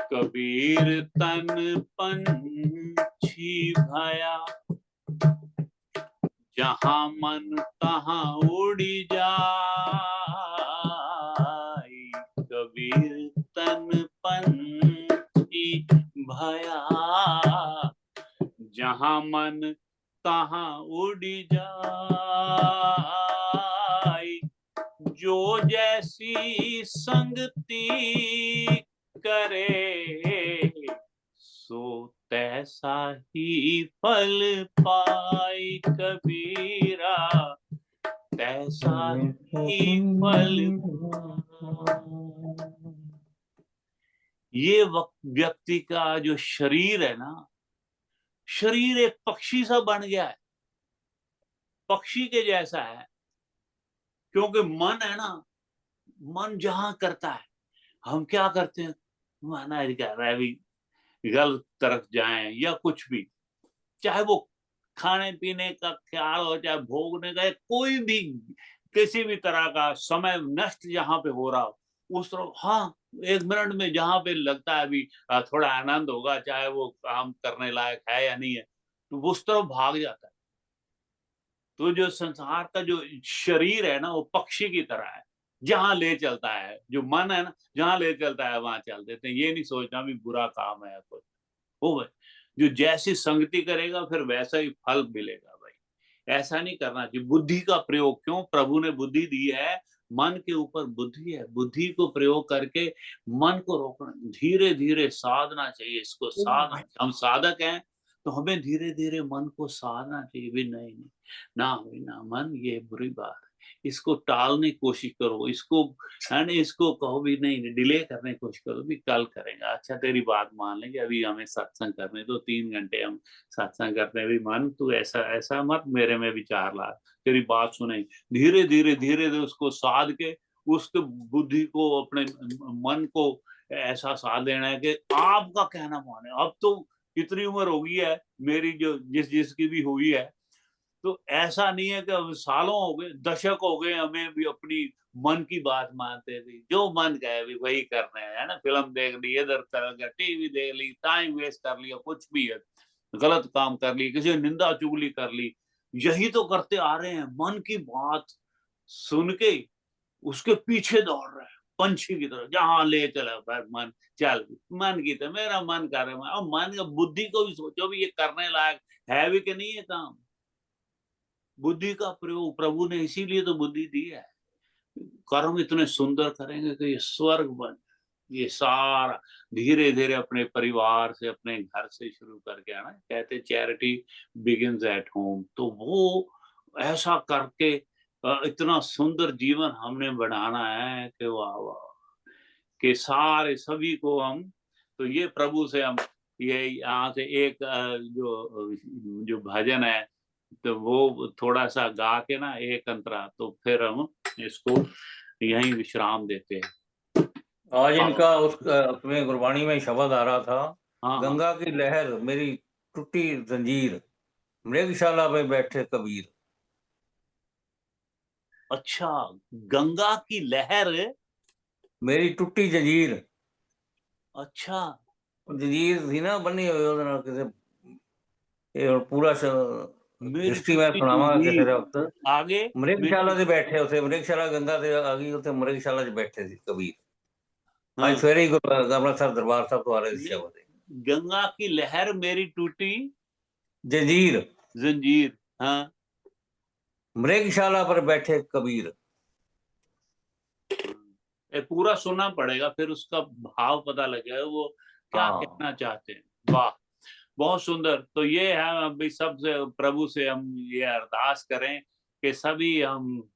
कबीर तन पंछी भया, जहां मन तहां उड़ी जाए। कबीर तन पंछी भया, जहां मन तहां उड़ी जाए। जो जैसी संगति करे, सो तैसा ही फल पाई। कबीरा तैसा ही फल पाई। ये व्यक्ति का जो शरीर है ना, शरीर एक पक्षी सा बन गया है, पक्षी के जैसा है। क्योंकि मन है ना, मन जहां करता है, हम क्या करते हैं, मन कह रहा है भी गलत तरफ जाएं या कुछ भी, चाहे वो खाने पीने का ख्याल हो, चाहे भोगने का, कोई भी किसी भी तरह का समय नष्ट जहां पे हो रहा हो, उस तरफ हाँ, 1 मिनट में जहां पे लगता है अभी थोड़ा आनंद होगा, चाहे वो काम करने लायक है या नहीं है, तो वो उस तरफ भाग जाता है। तो जो संसार का जो शरीर है ना, वो पक्षी की तरह है, जहां ले चलता है। जो मन है ना, जहां ले चलता है वहां चल देते हैं। ये नहीं सोचना भी बुरा काम है कुछ, हो भाई, जो जैसी संगति करेगा फिर वैसा ही फल मिलेगा भाई। ऐसा नहीं करना चाहिए। बुद्धि का प्रयोग, क्यों प्रभु ने बुद्धि दी है, मन के ऊपर बुद्धि है, बुद्धि को प्रयोग करके मन को रोकना, धीरे धीरे साधना चाहिए। इसको साधना, हम साधक हैं तो हमें धीरे धीरे मन को साधना चाहिए भी। नहीं नहीं, ना हुई ना मन, ये बुरी बात है, इसको टालने की कोशिश करो, इसको है ना, इसको कहो भी नहीं, डिले करने की कोशिश करो भी कल करेंगे। अच्छा तेरी बात मान लेंगे, अभी हमें सत्संग करने तो 3 घंटे हम सत्संग करते हैं, भी मन तू ऐसा ऐसा मत मेरे में विचार ला, तेरी बात सुने। धीरे धीरे धीरे धीरे उसको साध के, उसके बुद्धि को, अपने मन को ऐसा साथ देना है कि आपका कहना माने। अब तो इतनी उम्र हो गई है मेरी, जो जिसकी भी हुई है, तो ऐसा नहीं है कि अब सालों हो गए, दशक हो गए हमें भी अपनी मन की बात मानते थे। जो मन कहे भी वही करना है ना। फिल्म देख ली, इधर चल गया, टीवी देख ली, टाइम वेस्ट कर लिया, कुछ भी है, गलत काम कर ली, किसी ने निंदा चुगली कर ली, यही तो करते आ रहे हैं। मन की बात सुन के उसके पीछे दौड़ रहे हैं पंछी की तरह, जहां ले चला भाई मन, चल मन की तो मेरा मन कर रहा है। अब मन का, बुद्धि को भी सोचो भी ये करने लायक है भी कि नहीं है काम। बुद्धि का प्रयोग प्रभु ने इसीलिए तो बुद्धि दी है। कर्म इतने सुंदर करेंगे कि ये स्वर्ग बन, ये सारा धीरे धीरे अपने परिवार से, अपने घर से शुरू करके आना। कहते चैरिटी बिगिंस एट होम। तो वो ऐसा करके इतना सुंदर जीवन हमने बनाना है कि वाह वाह, कि सारे सभी को हम, तो ये प्रभु से हम, ये यहाँ से एक जो जो भजन है, तो वो थोड़ा सा गा के ना एक अंतरा, तो फिर हम इसको यहीं विश्राम देते हैं। आज इनका उसमें गुरबाणी में शब्द आ रहा था, हाँ हाँ, गंगा की लहर मेरी टूटी जंजीर, मृगशाला पे बैठे कबीर। अच्छा, गंगा की लहर, मेरी टूटी जंजीर, अच्छा, जंजीर थी ना बनी हुई ਉਹਦੇ ਨਾਲ ਕਿਸੇ, ਇਹ पूरा मेरी हिस्ट्री मैं टूटी सुनावांगा किसी जंजीर, वक्त। आगे मृगशाला मेरी, से बैठे उसे, मृगशाला गंगा से आ गई उसे, मृगशाला से बैठे थे कबीर। आज हाँ, सवेरे ही अमृतसर दरबार साहब तो आ रहे थे नहीं, शब्द। गंगा की लहर मेरी टूटी जंजीर, जंजीर, हाँ, मृगशाला पर बैठे कबीर। ये पूरा सुनना पड़ेगा, फिर उसका भाव पता लगेगा वो क्या हाँ, कहना चाहते हैं। वाह, बहुत सुंदर। तो ये है अभी, सबसे प्रभु से हम ये अरदास करें कि सभी हम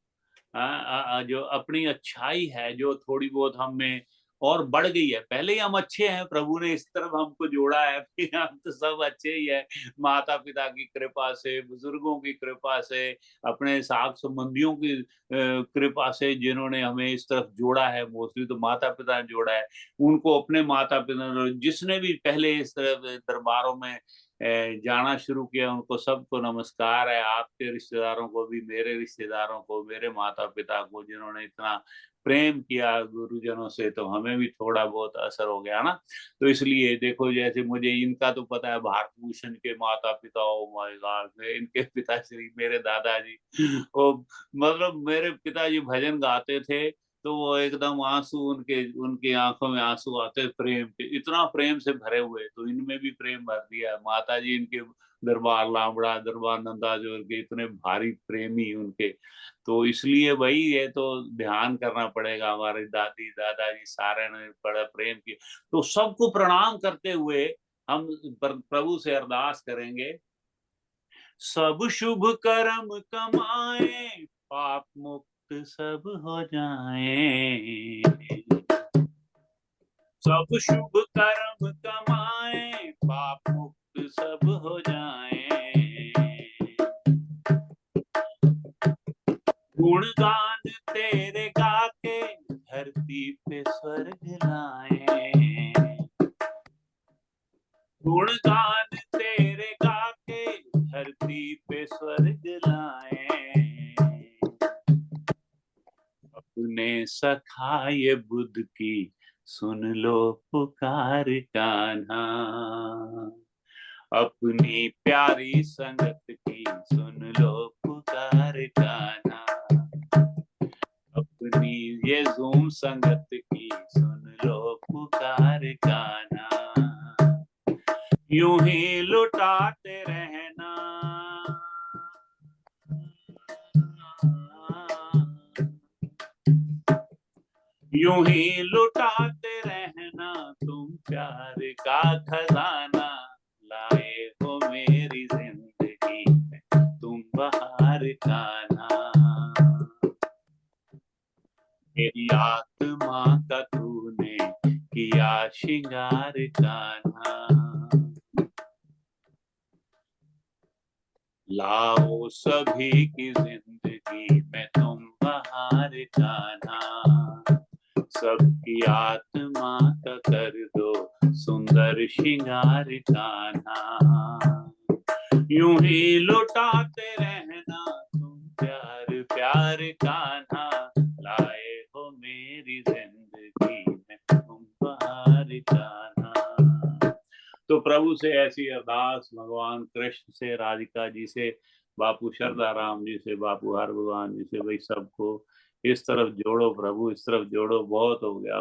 जो अपनी अच्छाई है, जो थोड़ी बहुत हम में और बढ़ गई है, पहले ही हम अच्छे हैं, प्रभु ने इस तरफ हमको जोड़ा है, फिर हम तो सब अच्छे ही है, माता पिता की कृपा से, बुजुर्गों की कृपा से, अपने साग संबंधियों की कृपा से, जिन्होंने हमें इस तरफ जोड़ा है। मोस्टली तो माता पिता ने जोड़ा है, उनको अपने माता पिता, जिसने भी पहले इस तरह दरबारों में जाना शुरू किया, उनको सबको नमस्कार है, आपके रिश्तेदारों को भी, मेरे रिश्तेदारों को, मेरे माता-पिता को जिन्होंने इतना प्रेम किया गुरुजनों से, तो हमें भी थोड़ा बहुत असर हो गया ना। तो इसलिए देखो जैसे मुझे इनका तो पता है भारत भूषण के माता-पिता, ओह माय गॉड! इनके पिताश्री मेरे दादाजी वो मतलब मेरे पिताजी भजन गाते थे, तो वो एकदम आँसू उनके उनकी आँखों में आँसू आते प्रेम के, इतना प्रेम से भरे हुए, तो इनमें भी प्रेम भर दिया। माताजी इनके दरबार लावड़ा, दरबार नंदाजोर के इतने भारी प्रेमी उनके, तो इसलिए भई ये तो ध्यान करना पड़ेगा, हमारे दादी, दादाजी सारे ने बड़ा प्रेम किया। तो सबको प्रणाम करते हुए हम प्रभु से अरदास करेंगे, सब शुभ कर्म कमाए, पाप मुक्त सब हो जाएं। सब शुभ कर्म कमाए, पाप मुक्त सब हो जाएं। गुणगान तेरे गाके धरती पे स्वर्ग लाएं। गुणगान तेरे गाके धरती पे स्वर्ग लाएं। अपने सखा ये बुद्ध की सुन लो पुकार कान्हा, अपनी प्यारी संगत की सुन लो पुकार कान्हा, अपनी ये ज़ूम संगत की सुन लो पुकार कान्हा, यूं ही लुटाते रहना, यूं ही लुटाते रहना तुम प्यार का खजाना, लाए हो मेरी जिंदगी में तुम बहार कान्हा, मेरी आत्मा का तूने किया श्रृंगार कान्हा, लाओ सभी की जिंदगी में तुम बहार कान्हा, सबकी आत्मा का कर दो सुंदर श्रृंगार कान्हा, यूं ही लुटाते रहना तुम प्यार प्यार कान्हा, लाए हो मेरी जिंदगी में तुम बहार कान्हा। तो प्रभु से ऐसी अरदास भगवान कृष्ण से, राधिका जी से, बापू शरदा राम जी से, बापू हर भगवान जी से, भाई सबको इस तरफ जोड़ो प्रभु, इस तरफ जोड़ो, बहुत हो गया।